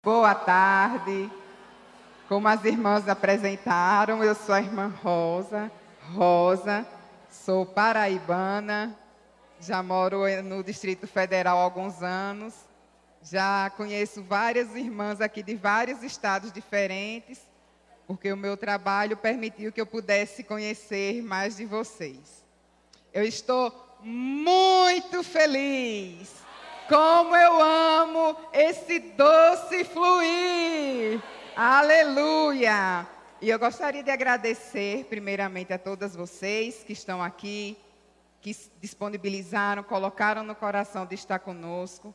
Boa tarde. Como as irmãs apresentaram, eu sou a irmã Rosa, sou paraibana, já moro no Distrito Federal há alguns anos, já conheço várias irmãs aqui de vários estados diferentes, porque o meu trabalho permitiu que eu pudesse conhecer mais de vocês. Eu estou muito feliz. Como eu amo esse doce fluir. Aleluia! E eu gostaria de agradecer primeiramente a todas vocês que estão aqui, que disponibilizaram, colocaram no coração de estar conosco.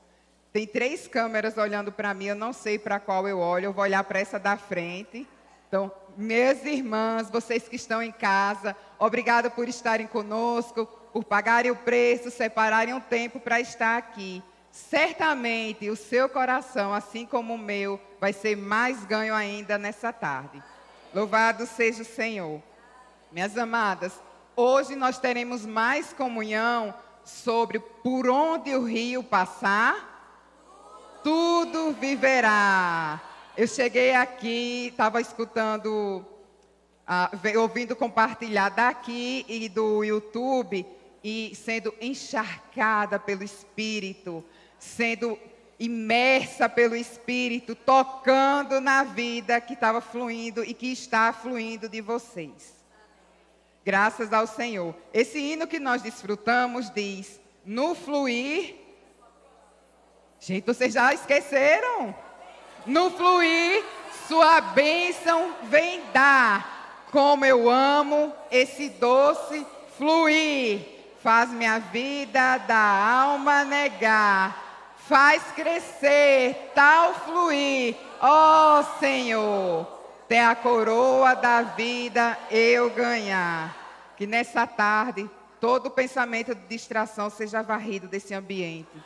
Tem 3 câmeras olhando para mim, eu não sei para qual eu olho, eu vou olhar para essa da frente. Então, minhas irmãs, vocês que estão em casa, obrigada por estarem conosco, por pagarem o preço, separarem um tempo para estar aqui. Certamente o seu coração, assim como o meu, vai ser mais ganho ainda nessa tarde. Louvado seja o Senhor. Minhas amadas, hoje nós teremos mais comunhão sobre por onde o rio passar, tudo viverá. Eu cheguei aqui, estava escutando, ouvindo compartilhar daqui e do YouTube e sendo encharcada pelo Espírito, sendo imersa pelo Espírito, tocando na vida que estava fluindo e que está fluindo de vocês. Graças ao Senhor. Esse hino que nós desfrutamos diz, no fluir... Gente, vocês já esqueceram? No fluir, sua bênção vem dar. Como eu amo esse doce fluir. Faz minha vida da alma negar. Faz crescer tal fluir, ó Senhor, até a coroa da vida eu ganhar. Que nessa tarde, todo pensamento de distração seja varrido desse ambiente.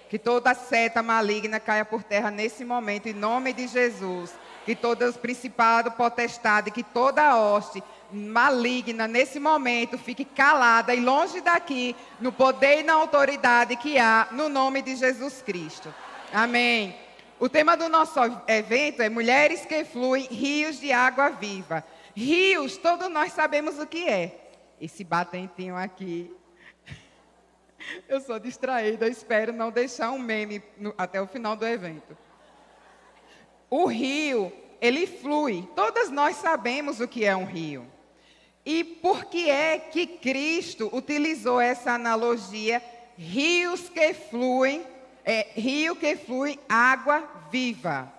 Que toda seta maligna caia por terra nesse momento, em nome de Jesus. Que todo principado, potestade, que toda hoste maligna nesse momento fique calada e longe daqui, no poder e na autoridade que há no nome de Jesus Cristo. Amém. O tema do nosso evento é Mulheres que Fluem, Rios de Água Viva. Rios, todos nós sabemos o que é. Esse batentinho aqui. Eu sou distraída, espero não deixar um meme até o final do evento. O rio, ele flui. Todas nós sabemos o que é um rio. E por que é que Cristo utilizou essa analogia, rios que fluem, rio que flui, água viva?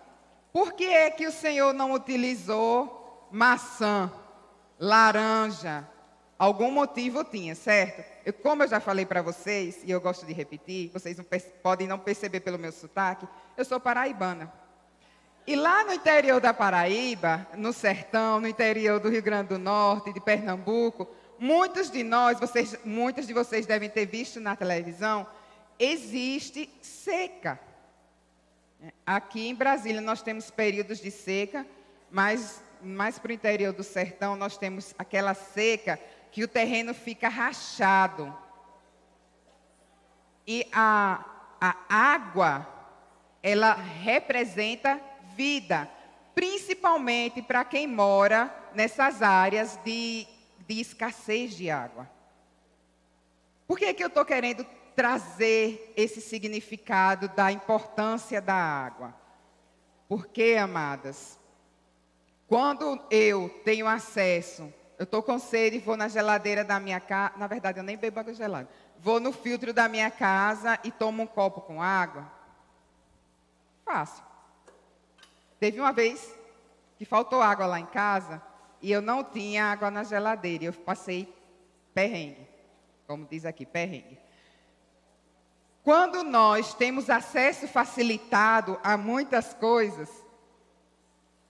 Por que é que o Senhor não utilizou maçã, laranja? Algum motivo tinha, certo? Como eu já falei para vocês, e eu gosto de repetir, vocês podem não perceber pelo meu sotaque, eu sou paraibana. E lá no interior da Paraíba, no sertão, no interior do Rio Grande do Norte, de Pernambuco, muitos de vocês devem ter visto na televisão, existe seca. Aqui em Brasília nós temos períodos de seca, mas mais para o interior do sertão nós temos aquela seca que o terreno fica rachado. E a água, ela representa vida, principalmente para quem mora nessas áreas de escassez de água. Por que eu estou querendo trazer esse significado da importância da água? Porque, amadas, quando eu tenho acesso, eu estou com sede e vou na geladeira da minha casa, na verdade eu nem bebo água gelada, vou no filtro da minha casa e tomo um copo com água, fácil. Teve uma vez que faltou água lá em casa e eu não tinha água na geladeira. Eu passei perrengue, como diz aqui, perrengue. Quando nós temos acesso facilitado a muitas coisas,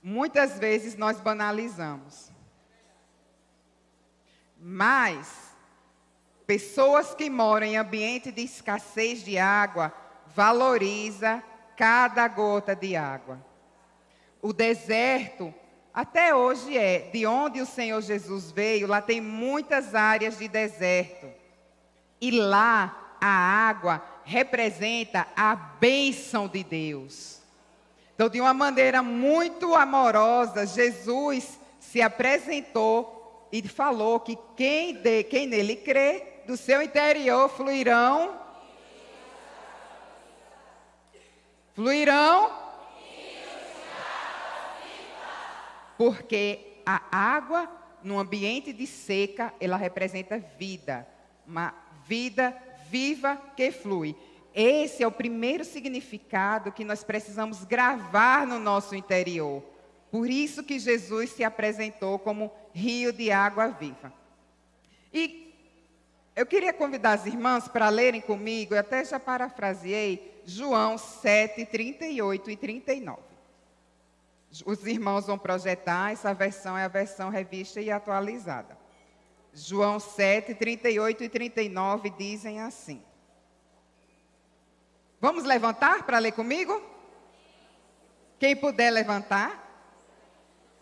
muitas vezes nós banalizamos. Mas pessoas que moram em ambiente de escassez de água valorizam cada gota de água. O deserto, até hoje de onde o Senhor Jesus veio, lá tem muitas áreas de deserto. E lá a água representa a bênção de Deus. Então, de uma maneira muito amorosa, Jesus se apresentou e falou que quem nele crê, do seu interior fluirão. Porque a água, no ambiente de seca, ela representa vida. Uma vida viva que flui. Esse é o primeiro significado que nós precisamos gravar no nosso interior. Por isso que Jesus se apresentou como rio de água viva. E eu queria convidar as irmãs para lerem comigo, eu até já parafraseei, João 7, 38 e 39. Os irmãos vão projetar, essa versão é a versão revista e atualizada. João 7, 38 e 39 dizem assim. Vamos levantar para ler comigo? Quem puder levantar?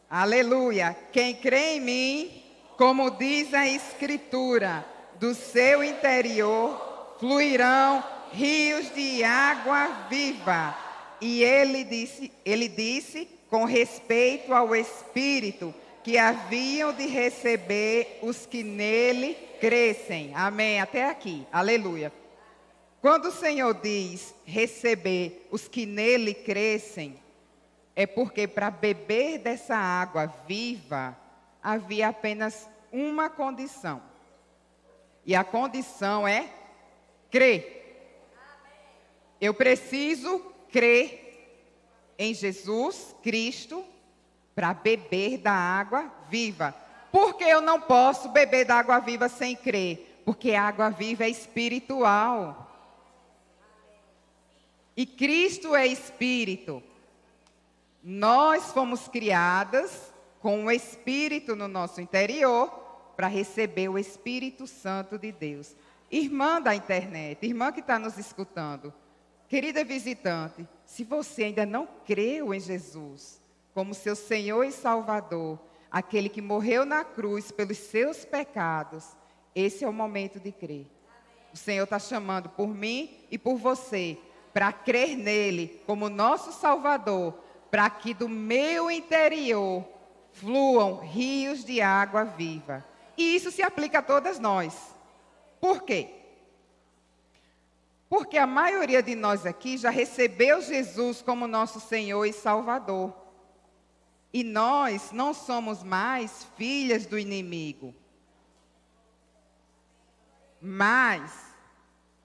Aleluia! Quem crê em mim, como diz a Escritura, do seu interior fluirão rios de água viva. E ele disse com respeito ao Espírito que haviam de receber os que nele crescem. Amém. Até aqui. Aleluia. Quando o Senhor diz receber os que nele crescem, é porque para beber dessa água viva, havia apenas uma condição. E a condição é crer. Eu preciso crer em Jesus Cristo para beber da água viva. Por que eu não posso beber da água viva sem crer? Porque a água viva é espiritual. E Cristo é Espírito. Nós fomos criadas com o Espírito no nosso interior para receber o Espírito Santo de Deus. Irmã da internet, irmã que está nos escutando, querida visitante, se você ainda não creu em Jesus como seu Senhor e Salvador, aquele que morreu na cruz pelos seus pecados, esse é o momento de crer. O Senhor está chamando por mim e por você para crer nele como nosso Salvador, para que do meu interior fluam rios de água viva. E isso se aplica a todas nós. Por quê? Porque a maioria de nós aqui já recebeu Jesus como nosso Senhor e Salvador. E nós não somos mais filhas do inimigo. Mas,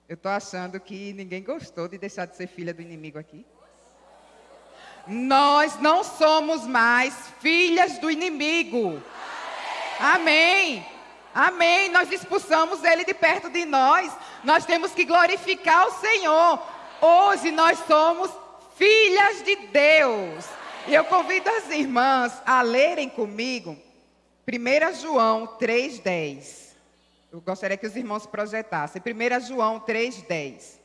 eu estou achando que ninguém gostou de deixar de ser filha do inimigo aqui. Nós não somos mais filhas do inimigo. Amém. Amém. Nós expulsamos ele de perto de nós. Nós temos que glorificar o Senhor. Hoje nós somos filhas de Deus. E eu convido as irmãs a lerem comigo 1 João 3,10. Eu gostaria que os irmãos projetassem. 1 João 3,10.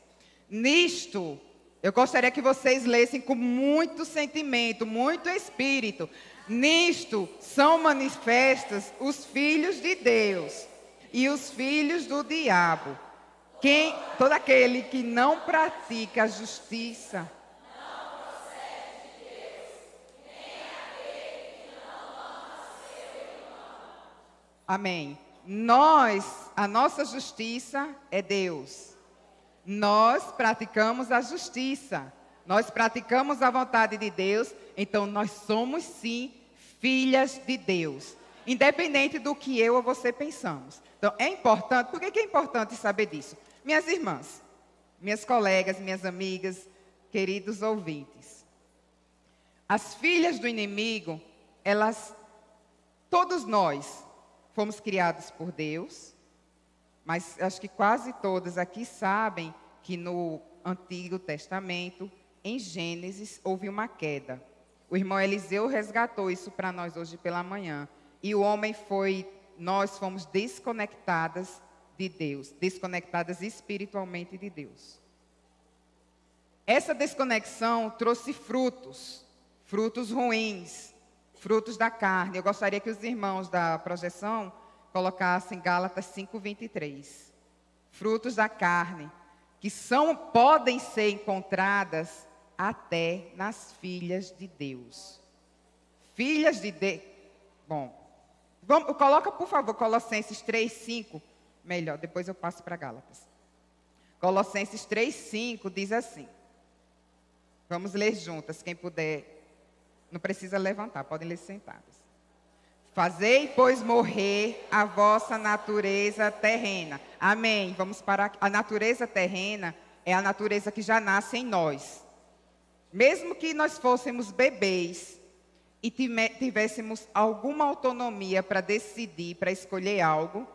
Nisto, eu gostaria que vocês lessem com muito sentimento, muito espírito. Nisto são manifestos os filhos de Deus e os filhos do diabo. Todo aquele que não pratica a justiça. Amém. A nossa justiça é Deus. Nós praticamos a justiça. Nós praticamos a vontade de Deus. Então, nós somos, sim, filhas de Deus. Independente do que eu ou você pensamos. Então, é importante. Por que é importante saber disso? Minhas irmãs, minhas colegas, minhas amigas, queridos ouvintes. As filhas do inimigo, todos nós fomos criados por Deus. Mas acho que quase todas aqui sabem que no Antigo Testamento, em Gênesis, houve uma queda. O irmão Eliseu resgatou isso para nós hoje pela manhã. E nós fomos desconectadas de Deus, desconectadas espiritualmente de Deus. Essa desconexão trouxe frutos ruins, frutos da carne. Eu gostaria que os irmãos da projeção colocassem Gálatas 5:23. Frutos da carne, que podem ser encontradas até nas filhas de Deus. Filhas de Deus. Bom, coloca, por favor, Colossenses 3:5. Melhor, depois eu passo para Gálatas. Colossenses 3:5 diz assim. Vamos ler juntas, quem puder. Não precisa levantar, podem ler sentadas. Fazei, pois, morrer a vossa natureza terrena. Amém. Vamos para a natureza terrena, é a natureza que já nasce em nós. Mesmo que nós fôssemos bebês e tivéssemos alguma autonomia para decidir, para escolher algo,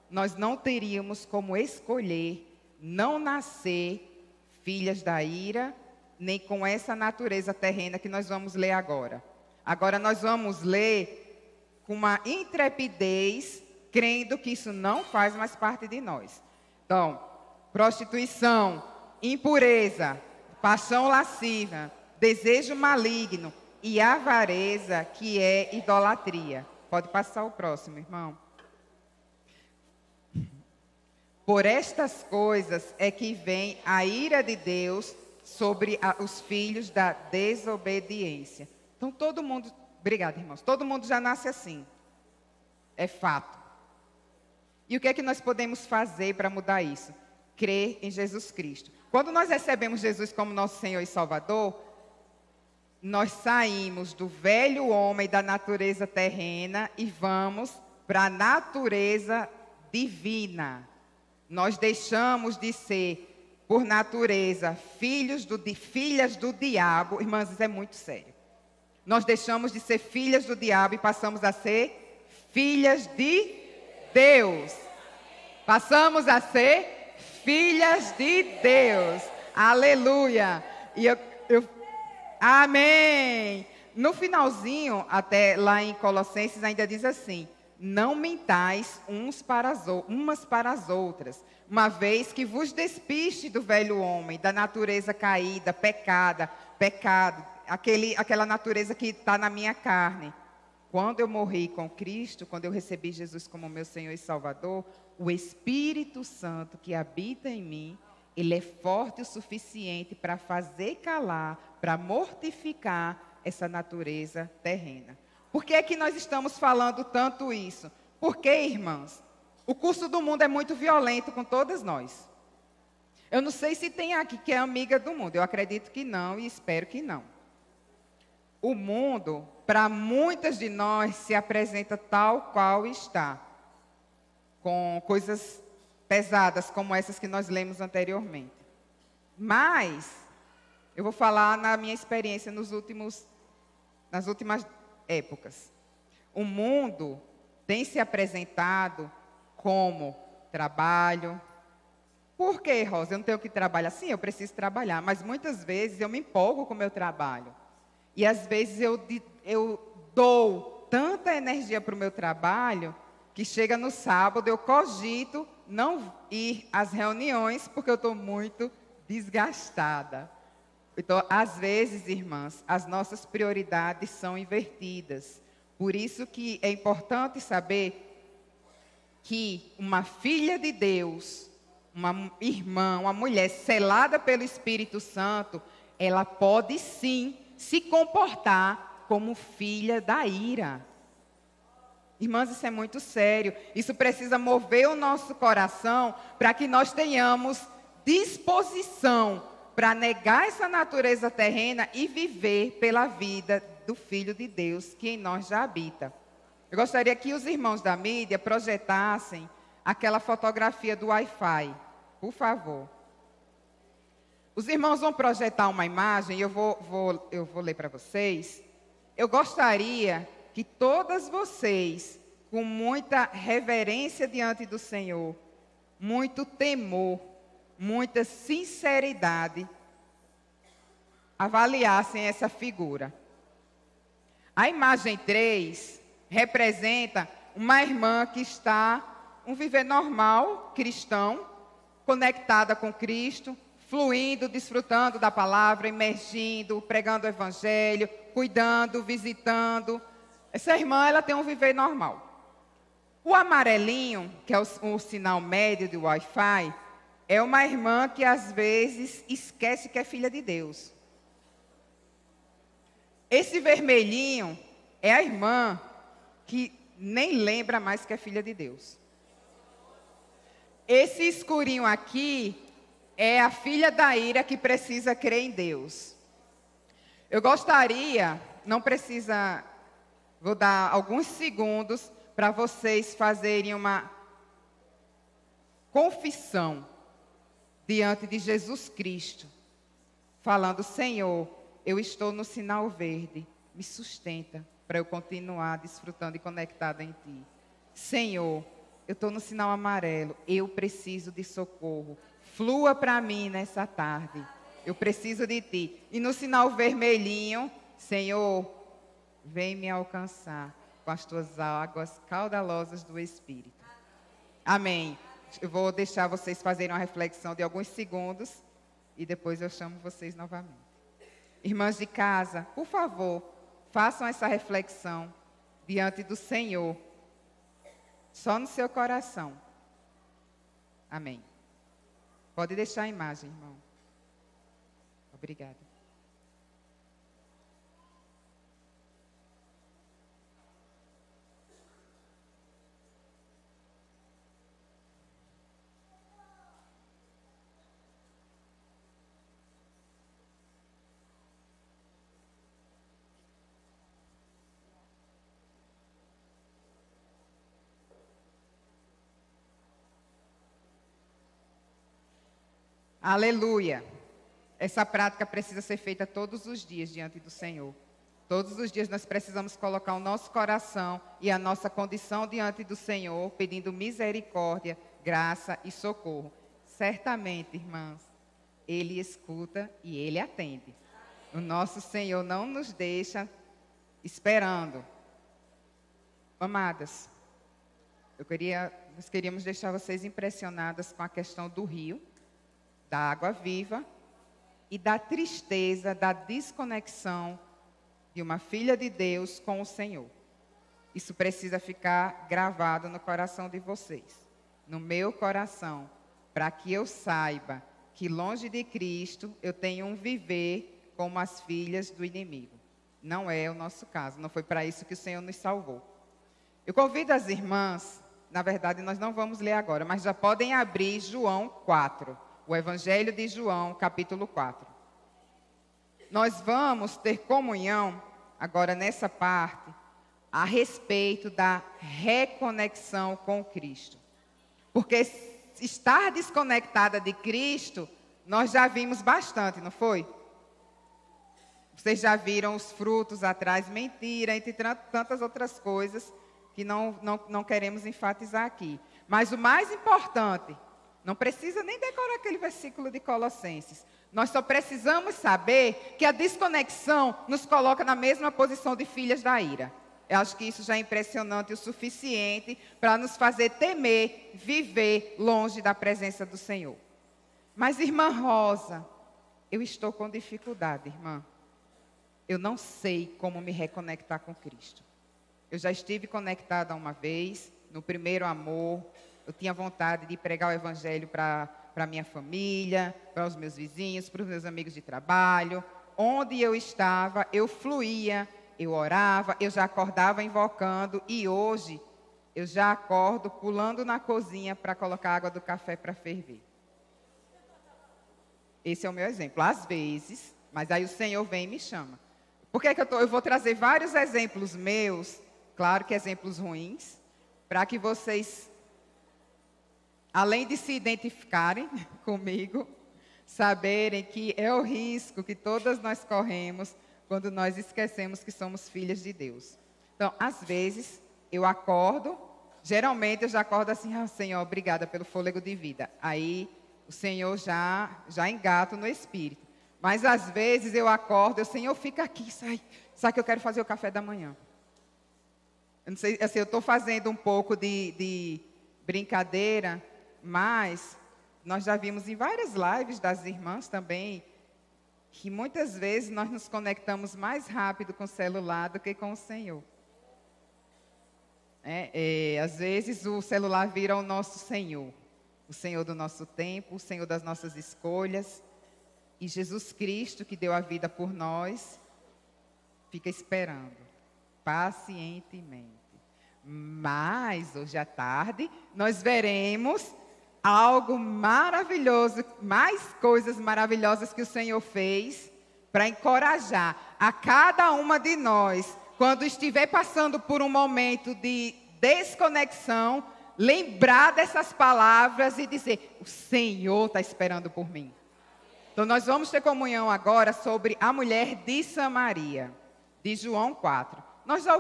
nós não teríamos como escolher não nascer filhas da ira, nem com essa natureza terrena que nós vamos ler agora. Agora nós vamos ler com uma intrepidez, crendo que isso não faz mais parte de nós. Então, prostituição, impureza, paixão lasciva, desejo maligno e avareza, que é idolatria. Pode passar o próximo, irmão. Por estas coisas é que vem a ira de Deus sobre os filhos da desobediência. Então todo mundo, obrigada, irmãos, todo mundo já nasce assim. É fato. E o que é que nós podemos fazer para mudar isso? Crer em Jesus Cristo. Quando nós recebemos Jesus como nosso Senhor e Salvador, nós saímos do velho homem da natureza terrena e vamos para a natureza divina. Nós deixamos de ser, por natureza, filhas do diabo. Irmãs, isso é muito sério. Nós deixamos de ser filhas do diabo e passamos a ser filhas de Deus. Passamos a ser filhas de Deus. Aleluia. E amém. No finalzinho, até lá em Colossenses, ainda diz assim: não mentais umas para as outras, uma vez que vos despiste do velho homem, da natureza caída, pecado, aquela natureza que está na minha carne. Quando eu morri com Cristo, quando eu recebi Jesus como meu Senhor e Salvador, o Espírito Santo que habita em mim, ele é forte o suficiente para fazer calar, para mortificar essa natureza terrena. Por que é que nós estamos falando tanto isso? Porque, irmãs, o curso do mundo é muito violento com todas nós. Eu não sei se tem aqui que é amiga do mundo. Eu acredito que não e espero que não. O mundo, para muitas de nós, se apresenta tal qual está. Com coisas pesadas como essas que nós lemos anteriormente. Mas, eu vou falar na minha experiência nas últimas épocas. O mundo tem se apresentado como trabalho. Por que, Rosa? Eu não tenho que trabalhar? Sim, eu preciso trabalhar, mas muitas vezes eu me empolgo com o meu trabalho. E às vezes eu dou tanta energia para o meu trabalho que chega no sábado, eu cogito não ir às reuniões porque eu estou muito desgastada. Então, às vezes, irmãs, as nossas prioridades são invertidas. Por isso que é importante saber que uma filha de Deus, uma irmã, uma mulher selada pelo Espírito Santo, ela pode sim se comportar como filha da ira. Irmãs, isso é muito sério. Isso precisa mover o nosso coração para que nós tenhamos disposição para negar essa natureza terrena e viver pela vida do Filho de Deus que em nós já habita. Eu gostaria que os irmãos da mídia projetassem aquela fotografia do Wi-Fi, por favor. Os irmãos vão projetar uma imagem, eu vou ler para vocês. Eu gostaria que todas vocês, com muita reverência diante do Senhor, muito temor, muita sinceridade, avaliassem essa figura. A imagem 3 representa uma irmã que está um viver normal, cristão, conectada com Cristo, fluindo, desfrutando da palavra, emergindo, pregando o evangelho, cuidando, visitando. Essa irmã, ela tem um viver normal. O amarelinho, que é o sinal médio do Wi-Fi, é uma irmã que às vezes esquece que é filha de Deus. Esse vermelhinho é a irmã que nem lembra mais que é filha de Deus. Esse escurinho aqui é a filha da ira que precisa crer em Deus. Eu gostaria, não precisa, vou dar alguns segundos para vocês fazerem uma confissão diante de Jesus Cristo, falando: Senhor, eu estou no sinal verde, me sustenta para eu continuar desfrutando e conectada em Ti. Senhor, eu estou no sinal amarelo, eu preciso de socorro. Flua para mim nessa tarde, eu preciso de Ti. E no sinal vermelhinho, Senhor, vem me alcançar com as Tuas águas caudalosas do Espírito. Amém. Eu vou deixar vocês fazerem uma reflexão de alguns segundos e depois eu chamo vocês novamente. Irmãs de casa, por favor, façam essa reflexão diante do Senhor, só no seu coração. Amém. Pode deixar a imagem, irmão. Obrigada. Aleluia. Essa prática precisa ser feita todos os dias diante do Senhor. Todos os dias nós precisamos colocar o nosso coração e a nossa condição diante do Senhor, pedindo misericórdia, graça e socorro. Certamente, irmãs, Ele escuta e Ele atende. O nosso Senhor não nos deixa esperando. Amadas, nós queríamos deixar vocês impressionadas com a questão do rio, da água viva e da tristeza, da desconexão de uma filha de Deus com o Senhor. Isso precisa ficar gravado no coração de vocês, no meu coração, para que eu saiba que longe de Cristo eu tenho um viver como as filhas do inimigo. Não é o nosso caso, não foi para isso que o Senhor nos salvou. Eu convido as irmãs, na verdade nós não vamos ler agora, mas já podem abrir João 4. O Evangelho de João, capítulo 4. Nós vamos ter comunhão, agora nessa parte, a respeito da reconexão com Cristo. Porque estar desconectada de Cristo, nós já vimos bastante, não foi? Vocês já viram os frutos atrás, mentira, entre tantas outras coisas que não queremos enfatizar aqui. Mas o mais importante, não precisa nem decorar aquele versículo de Colossenses. Nós só precisamos saber que a desconexão nos coloca na mesma posição de filhas da ira. Eu acho que isso já é impressionante o suficiente para nos fazer temer, viver longe da presença do Senhor. Mas, irmã Rosa, eu estou com dificuldade, irmã. Eu não sei como me reconectar com Cristo. Eu já estive conectada uma vez, no primeiro amor. Eu tinha vontade de pregar o Evangelho para a minha família, para os meus vizinhos, para os meus amigos de trabalho. Onde eu estava, eu fluía, eu orava, eu já acordava invocando. E hoje, eu já acordo pulando na cozinha para colocar a água do café para ferver. Esse é o meu exemplo. Às vezes, mas aí o Senhor vem e me chama. Por que eu vou trazer vários exemplos meus, claro que exemplos ruins, para que vocês, além de se identificarem comigo, saberem que é o risco que todas nós corremos quando nós esquecemos que somos filhas de Deus. Então, às vezes, eu acordo, geralmente eu já acordo assim: Senhor, obrigada pelo fôlego de vida. Aí, o Senhor já engato no Espírito. Mas, às vezes, eu acordo, Senhor, fica aqui, sai que eu quero fazer o café da manhã. Eu não sei, assim, eu estou fazendo um pouco de brincadeira, mas nós já vimos em várias lives das irmãs também, que muitas vezes nós nos conectamos mais rápido com o celular do que com o Senhor. Às vezes o celular vira o nosso Senhor, o Senhor do nosso tempo, o Senhor das nossas escolhas. E Jesus Cristo, que deu a vida por nós, fica esperando, pacientemente. Mas, hoje à tarde, nós veremos algo maravilhoso, mais coisas maravilhosas que o Senhor fez para encorajar a cada uma de nós, quando estiver passando por um momento de desconexão, lembrar dessas palavras e dizer: o Senhor está esperando por mim. Então, nós vamos ter comunhão agora sobre a mulher de Samaria, de João 4. Nós já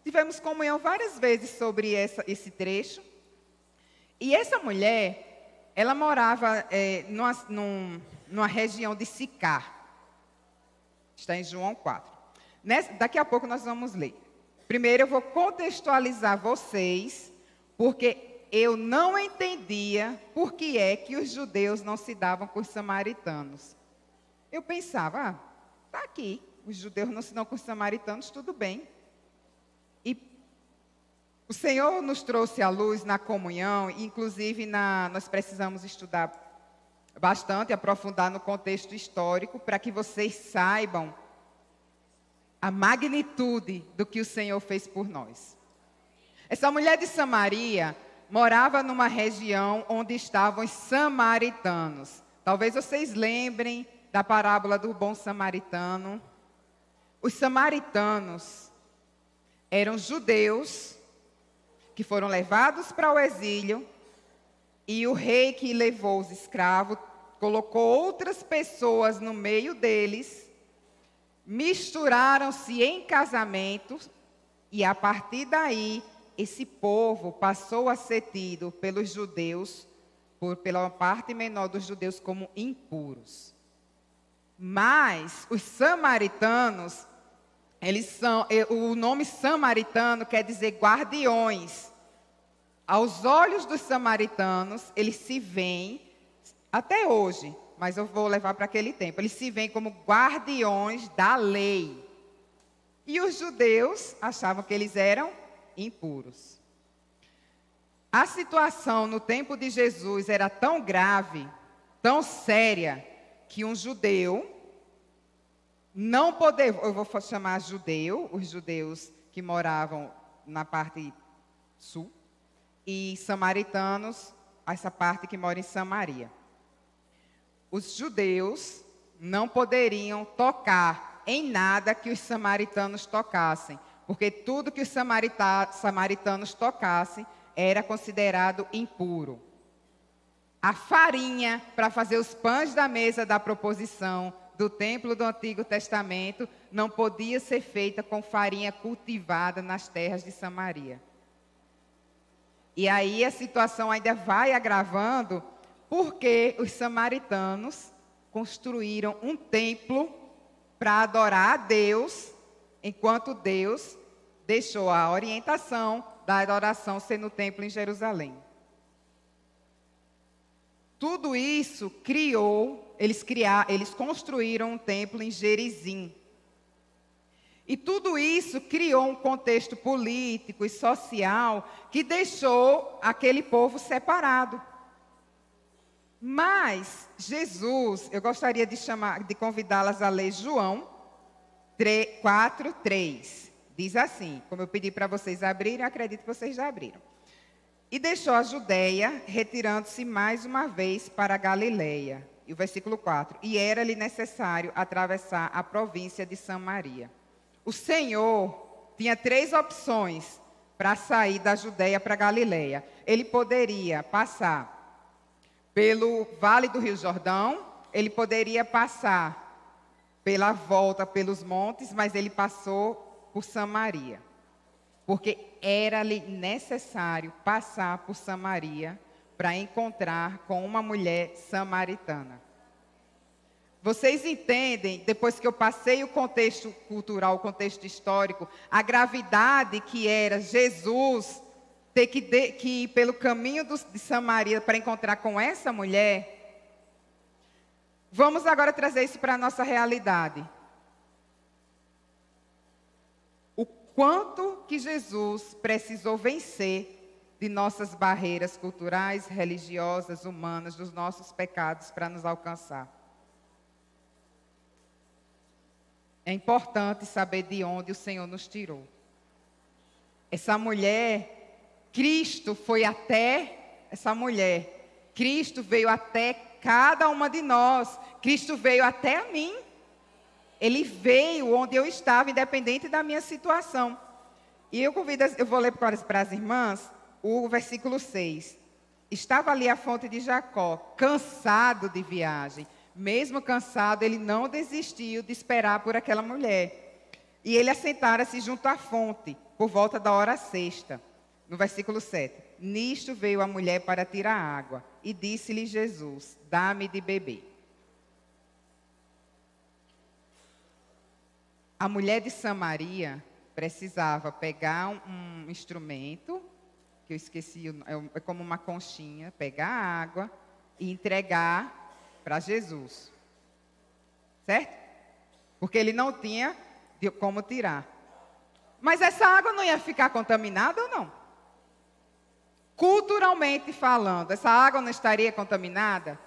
tivemos comunhão várias vezes sobre esse trecho. E essa mulher, ela morava numa região de Sicar. Está em João 4. Daqui a pouco nós vamos ler. Primeiro eu vou contextualizar vocês, porque eu não entendia por que é que os judeus não se davam com os samaritanos. Eu pensava, está aqui, os judeus não se dão com os samaritanos, tudo bem. E o Senhor nos trouxe à luz na comunhão, inclusive nós precisamos estudar bastante, aprofundar no contexto histórico, para que vocês saibam a magnitude do que o Senhor fez por nós. Essa mulher de Samaria morava numa região onde estavam os samaritanos. Talvez vocês lembrem da parábola do bom samaritano. Os samaritanos eram judeus que foram levados para o exílio, e o rei que levou os escravos colocou outras pessoas no meio deles, misturaram-se em casamentos, e a partir daí esse povo passou a ser tido pelos judeus, pela parte menor dos judeus, como impuros. Mas os samaritanos, o nome samaritano quer dizer guardiões. Aos olhos dos samaritanos, eles se veem, até hoje, mas eu vou levar para aquele tempo, eles se veem como guardiões da lei. E os judeus achavam que eles eram impuros. A situação no tempo de Jesus era tão grave, tão séria, que um judeu não poder, eu vou chamar judeu, os judeus que moravam na parte sul, e samaritanos, essa parte que mora em Samaria. Os judeus não poderiam tocar em nada que os samaritanos tocassem, porque tudo que os samaritanos tocassem era considerado impuro. A farinha para fazer os pães da mesa da proposição do templo do Antigo Testamento não podia ser feita com farinha cultivada nas terras de Samaria. E aí a situação ainda vai agravando, porque os samaritanos construíram um templo para adorar a Deus, enquanto Deus deixou a orientação da adoração ser no templo em Jerusalém. Tudo isso eles construíram um templo em Gerizim. E tudo isso criou um contexto político e social que deixou aquele povo separado. Mas Jesus, eu gostaria de convidá-las a ler João 4:3. Diz assim, como eu pedi para vocês abrirem, acredito que vocês já abriram. E deixou a Judeia, retirando-se mais uma vez para a Galileia. E o versículo 4. E era-lhe necessário atravessar a província de Samaria. O Senhor tinha 3 opções para sair da Judeia para a Galileia. Ele poderia passar pelo Vale do Rio Jordão, ele poderia passar pela volta pelos montes, mas ele passou por Samaria. Porque era-lhe necessário passar por Samaria para encontrar com uma mulher samaritana. Vocês entendem, depois que eu passei o contexto cultural, o contexto histórico, a gravidade que era Jesus ter que ir pelo caminho de Samaria para encontrar com essa mulher? Vamos agora trazer isso para a nossa realidade. O quanto que Jesus precisou vencer de nossas barreiras culturais, religiosas, humanas, dos nossos pecados para nos alcançar. É importante saber de onde o Senhor nos tirou. Essa mulher, Cristo foi até essa mulher. Cristo veio até cada uma de nós. Cristo veio até a mim. Ele veio onde eu estava, independente da minha situação. E eu vou ler para as irmãs o versículo 6. Estava ali a fonte de Jacó, cansado de viagem. Mesmo cansado, ele não desistiu de esperar por aquela mulher. E ele assentara-se junto à fonte, por volta da hora sexta. No versículo 7. Nisto veio a mulher para tirar água. E disse-lhe Jesus, dá-me de beber. A mulher de Samaria precisava pegar um instrumento, que eu esqueci, é como uma conchinha, pegar a água e entregar para Jesus. Certo? Porque ele não tinha como tirar. Mas essa água não ia ficar contaminada ou não? Culturalmente falando, essa água não estaria contaminada?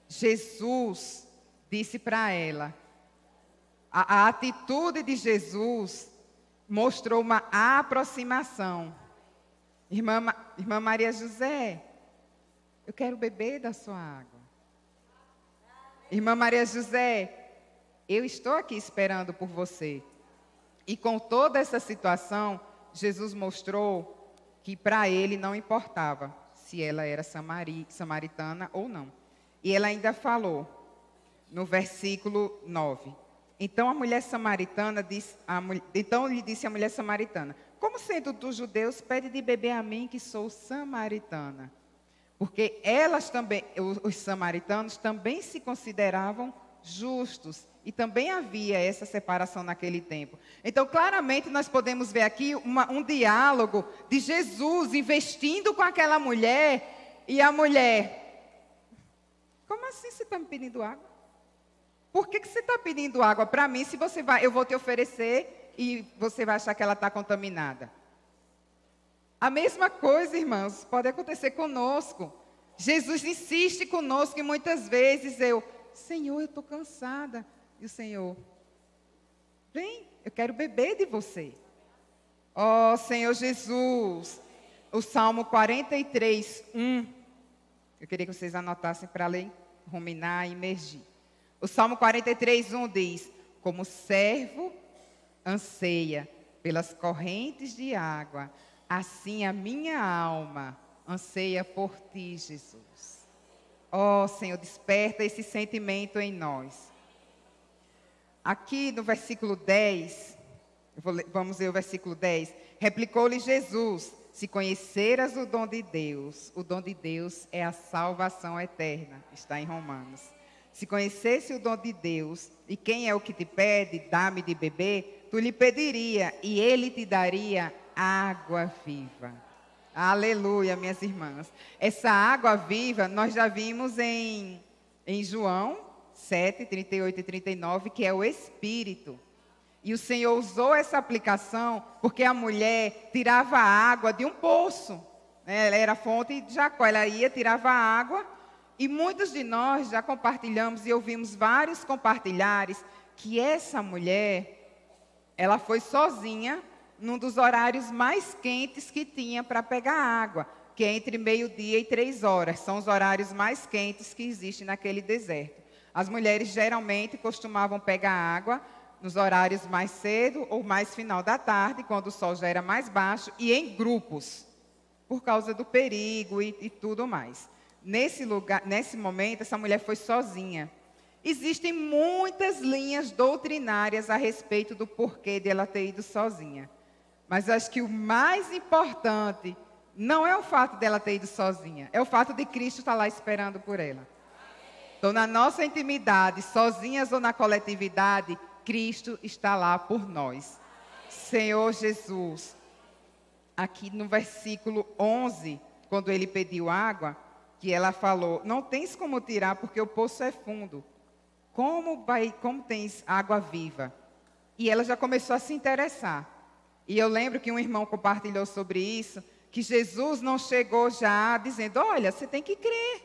Jesus disse para ela. A atitude de Jesus mostrou uma aproximação. Irmã Maria José, eu quero beber da sua água. Irmã Maria José, eu estou aqui esperando por você. E com toda essa situação, Jesus mostrou que para ele não importava se ela era samaritana ou não. E ela ainda falou, no versículo 9. Então a mulher samaritana então lhe disse a mulher samaritana, como sendo tu judeus, pede de beber a mim que sou samaritana. Porque elas também, os samaritanos também se consideravam justos. E também havia essa separação naquele tempo. Então, claramente, nós podemos ver aqui um diálogo de Jesus investindo com aquela mulher. E a mulher, como assim você está me pedindo água? Por que você está pedindo água para mim se eu vou te oferecer e você vai achar que ela está contaminada? A mesma coisa, irmãos, pode acontecer conosco. Jesus insiste conosco e muitas vezes Senhor, eu estou cansada. E o Senhor, vem, eu quero beber de você. Ó Senhor Jesus, o Salmo 43, 1. Eu queria que vocês anotassem para ler, ruminar e imergir. O Salmo 43, 1 diz, como servo anseia pelas correntes de água, assim a minha alma anseia por ti, Jesus. Ó Senhor, desperta esse sentimento em nós. Aqui no versículo 10, vamos ver o versículo 10. Replicou-lhe Jesus, se conheceras o dom de Deus é a salvação eterna. Está em Romanos. Se conhecesse o dom de Deus, e quem é o que te pede, dá-me de beber, tu lhe pediria, e ele te daria água viva. Aleluia, minhas irmãs. Essa água viva, nós já vimos em João 7, 38 e 39, que é o Espírito. E o Senhor usou essa aplicação porque a mulher tirava água de um poço. Ela era fonte de Jacó, ela ia, tirava água. E muitos de nós já compartilhamos e ouvimos vários compartilhares que essa mulher, ela foi sozinha num dos horários mais quentes que tinha para pegar água, que é entre 12:00 e 3h. São os horários mais quentes que existem naquele deserto. As mulheres geralmente costumavam pegar água nos horários mais cedo ou mais final da tarde, quando o sol já era mais baixo, e em grupos, por causa do perigo e tudo mais. Nesse momento, essa mulher foi sozinha. Existem muitas linhas doutrinárias a respeito do porquê de ela ter ido sozinha. Mas acho que o mais importante não é o fato dela ter ido sozinha, é o fato de Cristo estar lá esperando por ela. Então, na nossa intimidade, sozinhas ou na coletividade, Cristo está lá por nós. Senhor Jesus, aqui no versículo 11, quando ele pediu água, que ela falou, não tens como tirar porque o poço é fundo. Como tens água viva? E ela já começou a se interessar. E eu lembro que um irmão compartilhou sobre isso, que Jesus não chegou já dizendo, olha, você tem que crer.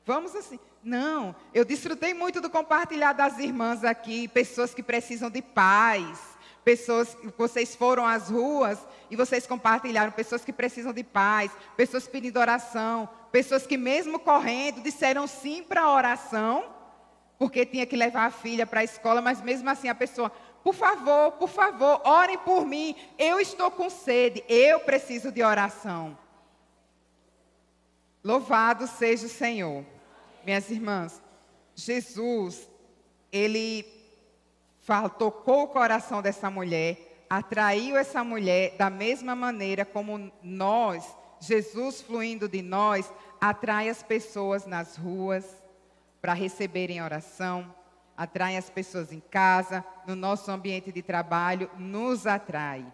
Vamos assim. Não, eu desfrutei muito do compartilhar das irmãs aqui, pessoas que precisam de paz, pessoas, vocês foram às ruas e vocês compartilharam, pessoas que precisam de paz, pessoas pedindo oração, pessoas que mesmo correndo disseram sim para a oração, porque tinha que levar a filha para a escola, mas mesmo assim a pessoa, por favor, orem por mim, eu estou com sede, eu preciso de oração. Louvado seja o Senhor. Minhas irmãs, Jesus, ele tocou o coração dessa mulher, atraiu essa mulher da mesma maneira como nós, Jesus fluindo de nós, atrai as pessoas nas ruas para receberem oração, atrai as pessoas em casa, no nosso ambiente de trabalho, nos atrai.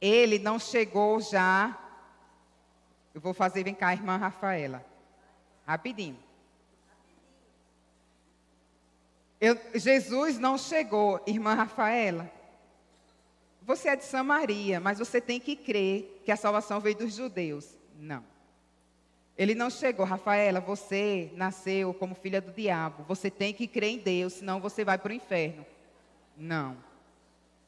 Ele não chegou já, eu vou fazer, vem cá, a irmã Rafaela. Rapidinho. Jesus não chegou, irmã Rafaela. Você é de Samaria, mas você tem que crer que a salvação veio dos judeus. Não. Ele não chegou, Rafaela, você nasceu como filha do diabo. Você tem que crer em Deus, senão você vai para o inferno. Não.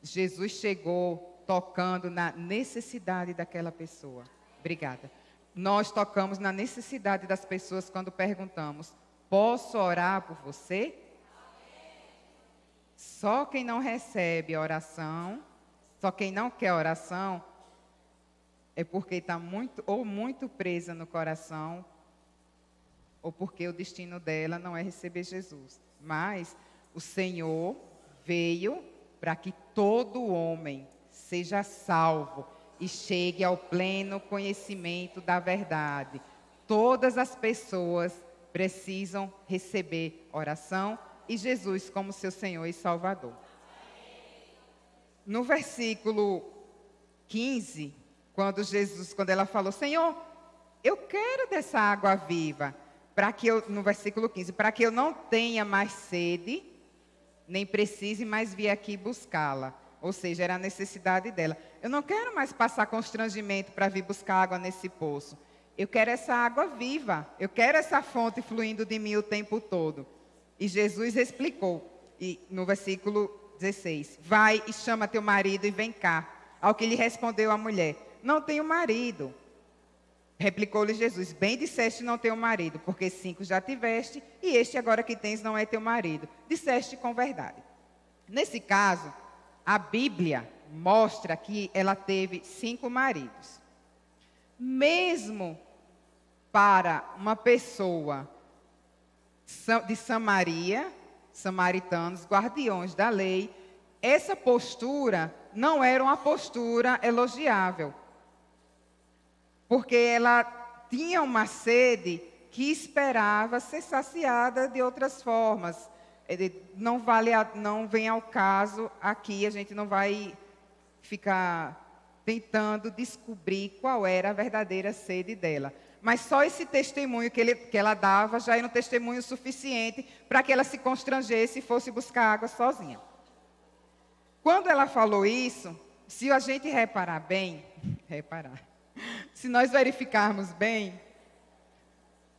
Jesus chegou tocando na necessidade daquela pessoa. Obrigada. Nós tocamos na necessidade das pessoas quando perguntamos: posso orar por você? Só quem não recebe oração, só quem não quer oração, é porque está muito presa no coração, ou porque o destino dela não é receber Jesus. Mas o Senhor veio para que todo homem seja salvo e chegue ao pleno conhecimento da verdade. Todas as pessoas precisam receber oração e Jesus como seu Senhor e Salvador. No versículo 15, quando ela falou: Senhor, eu quero dessa água viva, no versículo 15, para que eu não tenha mais sede, nem precise mais vir aqui buscá-la. Ou seja, era a necessidade dela. Eu não quero mais passar constrangimento para vir buscar água nesse poço. Eu quero essa água viva. Eu quero essa fonte fluindo de mim o tempo todo. E Jesus explicou, no versículo 16: vai e chama teu marido e vem cá. Ao que lhe respondeu a mulher: não tenho marido. Replicou-lhe Jesus: bem disseste, não tenho marido, porque 5 já tiveste, e este agora que tens não é teu marido. Disseste com verdade. Nesse caso, a Bíblia mostra que ela teve 5 maridos. Mesmo para uma pessoa de Samaria, samaritanos, guardiões da lei, essa postura não era uma postura elogiável. Porque ela tinha uma sede que esperava ser saciada de outras formas. Não vem ao caso aqui, a gente não vai ficar tentando descobrir qual era a verdadeira sede dela. Mas só esse testemunho que ela dava já era um testemunho suficiente para que ela se constrangesse e fosse buscar água sozinha. Quando ela falou isso, se a gente se nós verificarmos bem,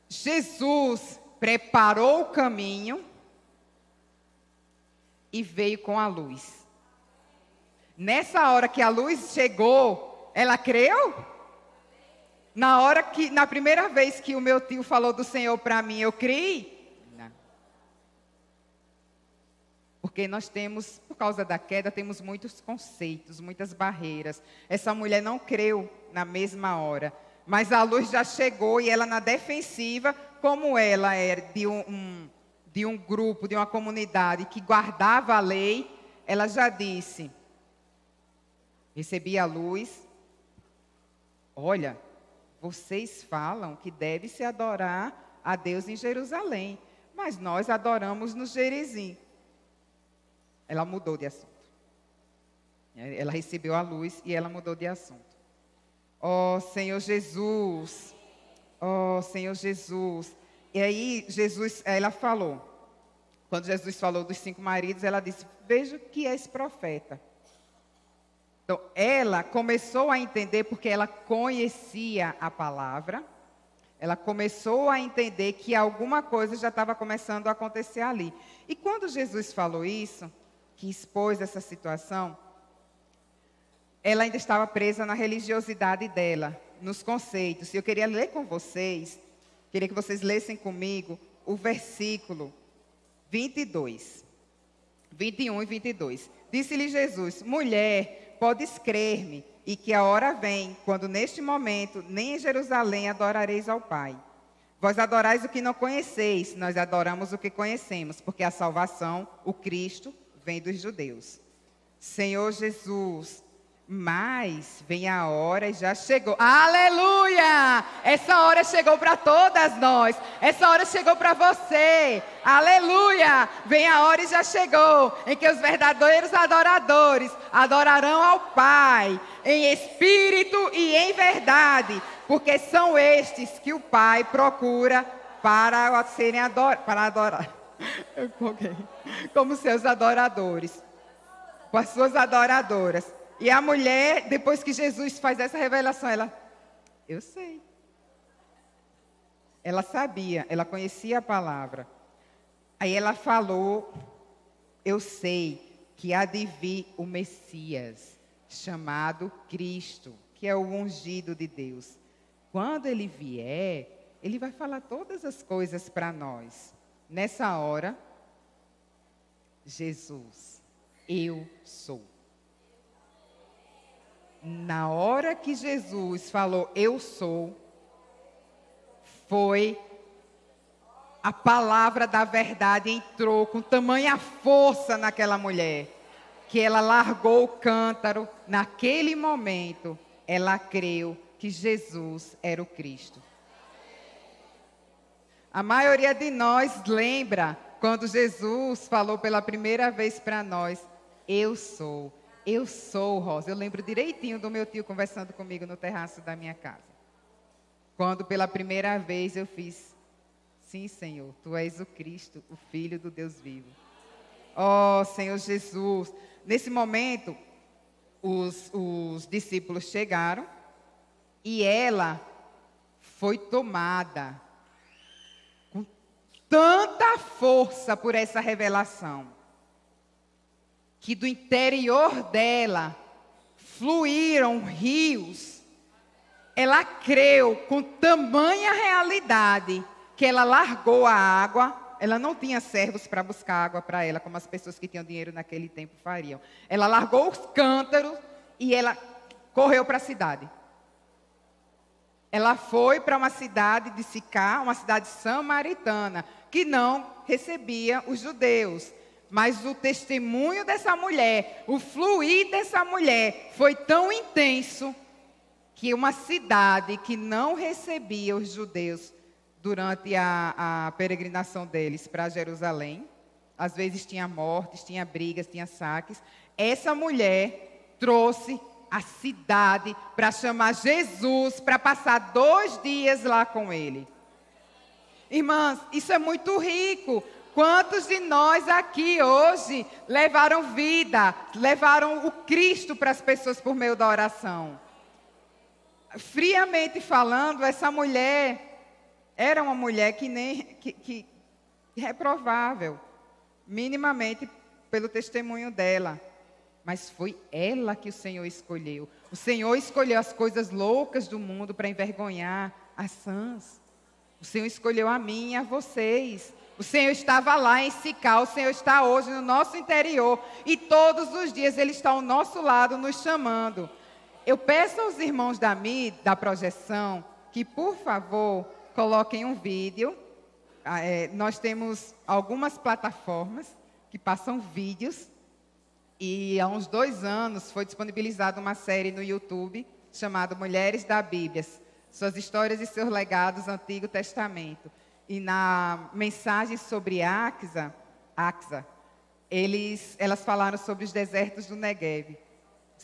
Jesus preparou o caminho e veio com a luz. Nessa hora que a luz chegou, ela creu? Na primeira vez que o meu tio falou do Senhor para mim, eu criei? Não. Porque nós temos, por causa da queda, temos muitos conceitos, muitas barreiras. Essa mulher não creu na mesma hora. Mas a luz já chegou e ela na defensiva, como ela era de um grupo, de uma comunidade que guardava a lei, ela já disse: recebi a luz. Olha, vocês falam que deve se adorar a Deus em Jerusalém, mas nós adoramos no Gerizim. Ela mudou de assunto. Ela recebeu a luz e ela mudou de assunto. Oh, Senhor Jesus. Oh, Senhor Jesus. E aí, ela falou. Quando Jesus falou dos 5 maridos, ela disse: veja que és profeta. Então, ela começou a entender porque ela conhecia a palavra. Ela começou a entender que alguma coisa já estava começando a acontecer ali. E quando Jesus falou isso, que expôs essa situação, ela ainda estava presa na religiosidade dela, nos conceitos. E eu queria ler com vocês, queria que vocês lessem comigo o versículo 22, 21 e 22. Disse-lhe Jesus: mulher, podes crer-me, e que a hora vem, quando neste momento nem em Jerusalém adorareis ao Pai. Vós adorais o que não conheceis, nós adoramos o que conhecemos, porque a salvação, o Cristo, vem dos judeus. Senhor Jesus, mas vem a hora e já chegou. Aleluia! Essa hora chegou para todas nós. Essa hora chegou para você. Aleluia! Vem a hora e já chegou em que os verdadeiros adoradores adorarão ao Pai em espírito e em verdade, porque são estes que o Pai procura para serem para adorar. Eu coloquei como seus adoradores, com as suas adoradoras. E a mulher, depois que Jesus faz essa revelação, eu sei. Ela sabia, ela conhecia a palavra. Aí ela falou, eu sei que há de vir o Messias, chamado Cristo, que é o ungido de Deus. Quando ele vier, ele vai falar todas as coisas para nós. Nessa hora, Jesus, eu sou. Na hora que Jesus falou, eu sou, foi a palavra da verdade entrou com tamanha força naquela mulher, que ela largou o cântaro. Naquele momento, ela creu que Jesus era o Cristo. A maioria de nós lembra quando Jesus falou pela primeira vez para nós, eu sou. Eu sou, Rosa. Eu lembro direitinho do meu tio conversando comigo no terraço da minha casa. Quando pela primeira vez eu fiz, sim, Senhor, Tu és o Cristo, o Filho do Deus vivo. Oh, Senhor Jesus. Nesse momento, os discípulos chegaram e ela foi tomada com tanta força por essa revelação, que do interior dela fluíram rios. Ela creu com tamanha realidade que ela largou a água. Ela não tinha servos para buscar água para ela, como as pessoas que tinham dinheiro naquele tempo fariam. Ela largou os cântaros e ela correu para a cidade. Ela foi para uma cidade de Sicá, uma cidade samaritana, que não recebia os judeus. Mas o testemunho dessa mulher, o fluir dessa mulher foi tão intenso que uma cidade que não recebia os judeus durante a peregrinação deles para Jerusalém, às vezes tinha mortes, tinha brigas, tinha saques, essa mulher trouxe a cidade para chamar Jesus, para passar 2 dias lá com ele. Irmãs, isso é muito rico. Quantos de nós aqui hoje levaram vida, levaram o Cristo para as pessoas por meio da oração? Friamente falando, essa mulher era uma mulher que reprovável, minimamente pelo testemunho dela. Mas foi ela que o Senhor escolheu. O Senhor escolheu as coisas loucas do mundo para envergonhar as sãs. O Senhor escolheu a mim e a vocês. O Senhor estava lá em Sicá, o Senhor está hoje no nosso interior. E todos os dias Ele está ao nosso lado nos chamando. Eu peço aos irmãos da projeção que, por favor, coloquem um vídeo. Nós temos algumas plataformas que passam vídeos. E há uns 2 anos foi disponibilizada uma série no YouTube chamada Mulheres da Bíblia. Suas histórias e seus legados, Antigo Testamento. E na mensagem sobre Axa, elas falaram sobre os desertos do Neguev.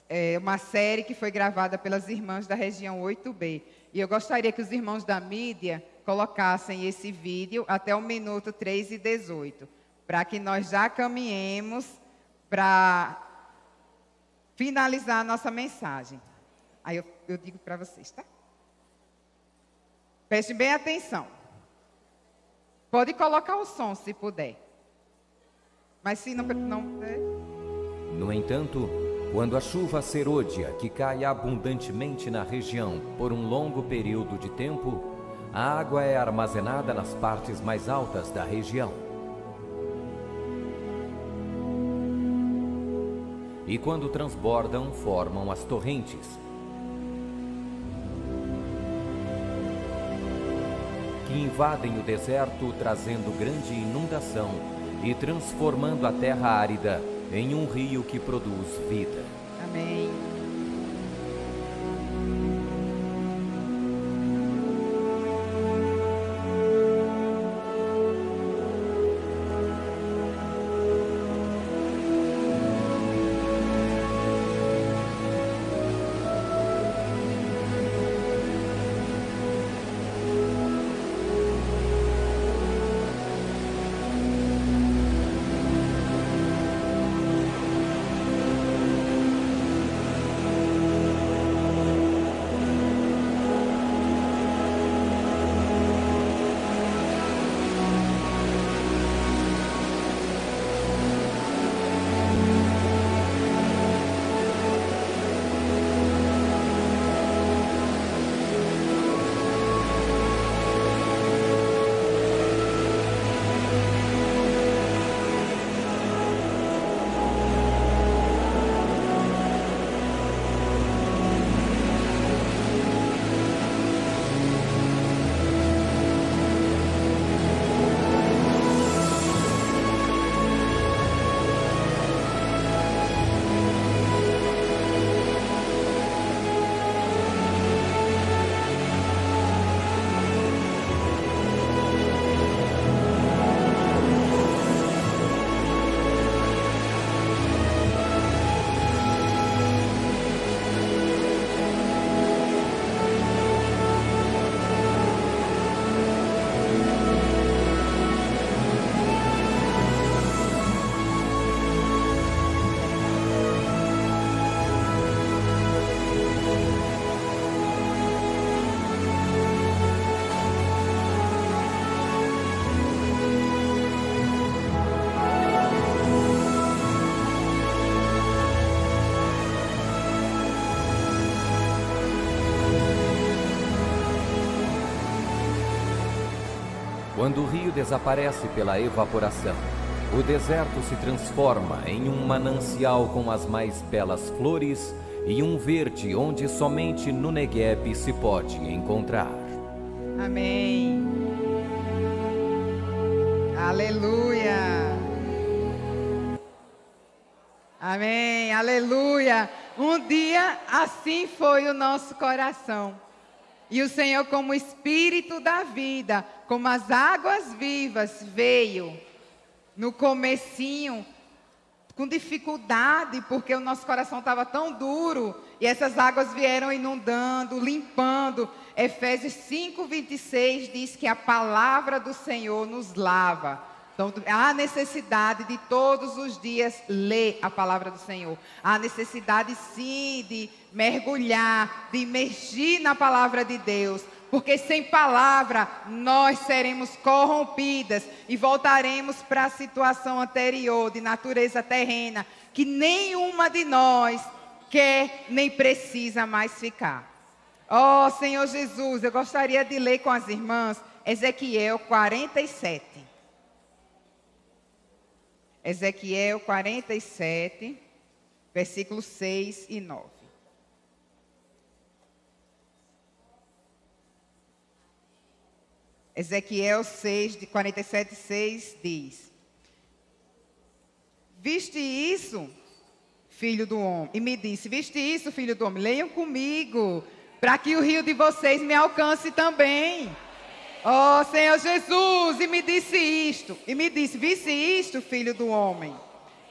É uma série que foi gravada pelas irmãs da região 8B. E eu gostaria que os irmãos da mídia colocassem esse vídeo até o minuto 3:18, para que nós já caminhemos para finalizar a nossa mensagem. Aí eu digo para vocês, tá? Preste bem atenção. Pode colocar o som, se puder. Mas se não puder... No entanto, quando a chuva serôdia, que cai abundantemente na região por um longo período de tempo, a água é armazenada nas partes mais altas da região. E quando transbordam, formam as torrentes, que invadem o deserto, trazendo grande inundação e transformando a terra árida em um rio que produz vida. Amém. Quando o rio desaparece pela evaporação, o deserto se transforma em um manancial com as mais belas flores e um verde onde somente no Negueb se pode encontrar. Amém. Aleluia. Amém, aleluia. Um dia assim foi o nosso coração. E o Senhor, como Espírito da vida, como as águas vivas, veio no comecinho, com dificuldade, porque o nosso coração estava tão duro, e essas águas vieram inundando, limpando. Efésios 5:26 diz que a palavra do Senhor nos lava. Então, há necessidade de todos os dias ler a palavra do Senhor. Há necessidade, sim, de mergulhar, de imergir na palavra de Deus. Porque sem palavra, nós seremos corrompidas e voltaremos para a situação anterior, de natureza terrena, que nenhuma de nós quer nem precisa mais ficar. Oh, Senhor Jesus, eu gostaria de ler com as irmãs Ezequiel 47. Ezequiel 47, versículos 6 e 9. Ezequiel 47, 6 diz: Viste isso, filho do homem? E me disse: Viste isso, filho do homem? Leiam comigo, para que o rio de vocês me alcance também. Oh, Senhor Jesus, e me disse isto, e me disse: Viste isto, filho do homem?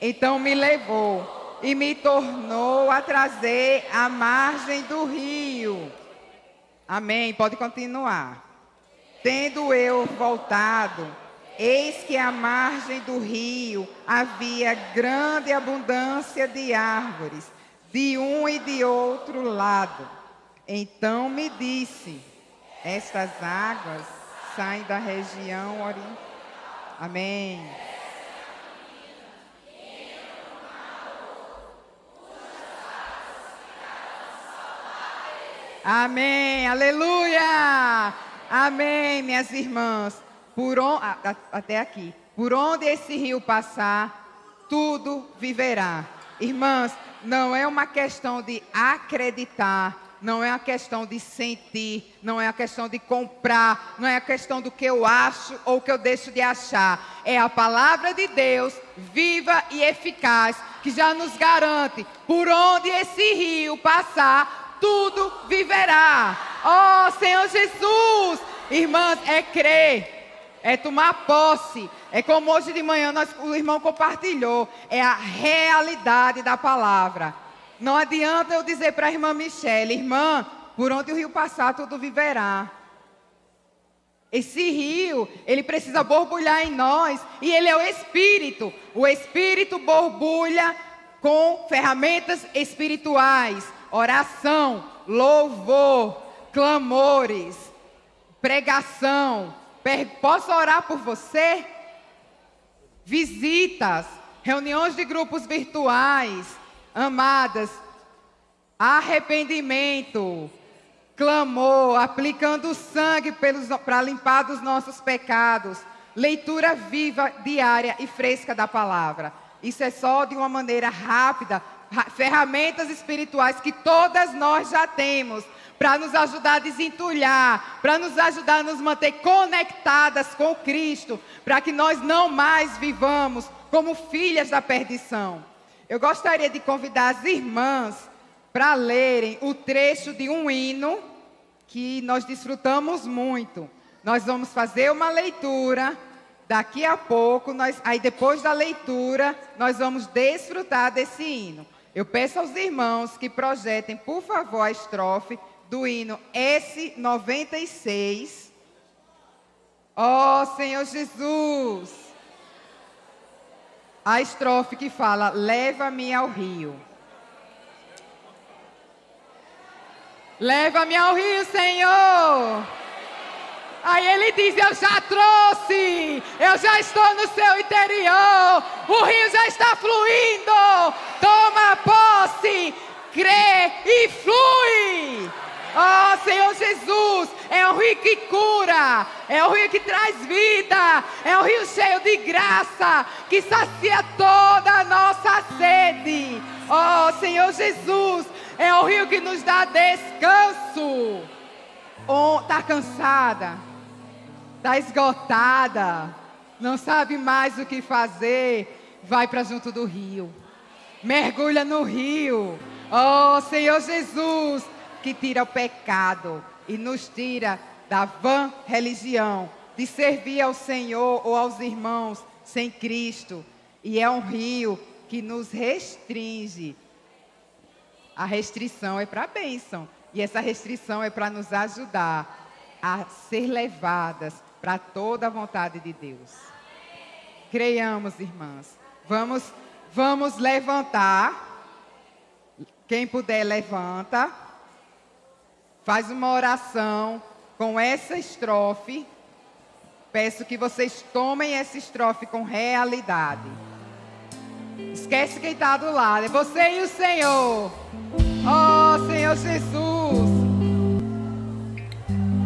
Então me levou e me tornou a trazer à margem do rio. Amém, pode continuar. Tendo eu voltado, eis que à margem do rio havia grande abundância de árvores, de um e de outro lado. Então me disse: Estas águas saem da região oriental. Amém. Amém, aleluia! Amém, minhas irmãs. Até aqui. Por onde esse rio passar, tudo viverá. Irmãs, não é uma questão de acreditar, não é uma questão de sentir, não é uma questão de comprar, não é a questão do que eu acho ou o que eu deixo de achar. É a palavra de Deus, viva e eficaz, que já nos garante, por onde esse rio passar, tudo viverá. Oh, Senhor Jesus! Irmãs, é crer, é tomar posse. É como hoje de manhã o irmão compartilhou. É a realidade da palavra. Não adianta eu dizer para a irmã Michele: irmã, por onde o rio passar, tudo viverá. Esse rio, ele precisa borbulhar em nós. E ele é o Espírito. O Espírito borbulha com ferramentas espirituais. Oração, louvor, clamores, pregação. Posso orar por você? Visitas, reuniões de grupos virtuais. Amadas, arrependimento, clamor, aplicando sangue para limpar dos nossos pecados. Leitura viva, diária e fresca da palavra. Isso é só de uma maneira rápida. Ferramentas espirituais que todas nós já temos para nos ajudar a desentulhar, para nos ajudar a nos manter conectadas com Cristo, para que nós não mais vivamos como filhas da perdição. Eu gostaria de convidar as irmãs para lerem o trecho de um hino que nós desfrutamos muito. Nós vamos fazer uma leitura daqui a pouco, aí depois da leitura nós vamos desfrutar desse hino. Eu peço aos irmãos que projetem, por favor, a estrofe do hino S96. Ó Senhor Jesus! A estrofe que fala: leva-me ao rio. Leva-me ao rio, Senhor. Aí ele diz: eu já trouxe, eu já estou no seu interior, o rio já está fluindo. Toma posse, crê e flui. Oh, Senhor Jesus, é um rio que cura, é um rio que traz vida, é um rio cheio de graça, que sacia toda a nossa sede. Oh, Senhor Jesus, é um rio que nos dá descanso. Está cansada, está esgotada, não sabe mais o que fazer, vai para junto do rio, mergulha no rio. Oh, Senhor Jesus, que tira o pecado e nos tira da vã religião, de servir ao Senhor ou aos irmãos sem Cristo. E é um rio que nos restringe. A restrição é para a bênção. E essa restrição é para nos ajudar a ser levadas para toda a vontade de Deus. Creiamos, irmãs. Vamos levantar. Quem puder, levanta. Faz uma oração com essa estrofe. Peço que vocês tomem essa estrofe com realidade. Esquece quem está do lado. É você e o Senhor. Oh, Senhor Jesus.